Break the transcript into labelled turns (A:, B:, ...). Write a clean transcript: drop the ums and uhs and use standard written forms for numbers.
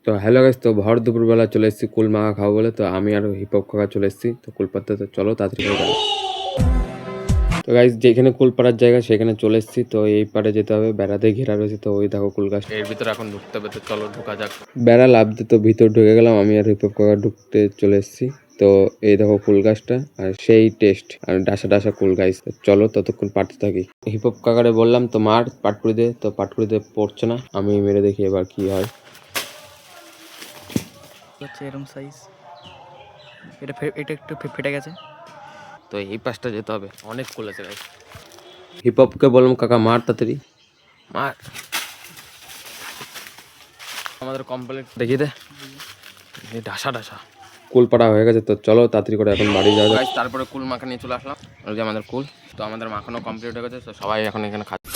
A: তো hello guys, তো ভর দুপুরবেলা চলে এসেছি কুল মাখা খাবো বলে। তো আমি আর হিপহপ কাকা চলে এসেছি তো কুল পাড়তে। তো চলো তাড়াতাড়ি করে যাবো। তো গাইস, যেখানে কুল পাড়ার জায়গা সেখানে চলে এসেছি। তো এই পাড়ে যেতে হবে, বেড়াতে ঘেরা রয়েছে। তো ওই দেখো কুল গাছ, এর ভিতরে এখন ঢুকতে হবে। তো চলো ঢোকা যাক। বেড়া লাভ দিয়ে তো ভিতর ঢুকে গেলাম। আমি আর হিপহপ কাকা ঢুকতে চলে এসেছি। তো এই দেখো কুল গাছটা, আর সেই টেস্ট আর ডাসা ডাসা কুল গাইস। চলো ততক্ষণ পাড়তে থাকি। হিপহপ কাকারে বললাম তো মার পাটপুরি দে, তো পাটপুরি দে পড়ছে না। আমি মেরে দেখি এবার কি হয়।
B: হচ্ছে এরকম সাইজ, এটা একটু ফেটে গেছে।
A: তো এই পাশটা যেতে হবে, অনেক কুল আছে গাইস। হিপহপকে বললাম কাকা মার তাড়াতাড়ি মার। আমাদের কমপ্লিট দেখিয়ে দে, ঢাসা ঢাসা কুল পাড়া হয়ে গেছে। তো চলো তাড়াতাড়ি করে এখন বাড়ি যাওয়া যায়। তারপরে কুল মাখা নিয়ে চলে আসলাম। ওই যে আমাদের কুল, তো আমাদের মাখানো কমপ্লিট হয়ে গেছে। তো সবাই এখন এখানে খাচ্ছে।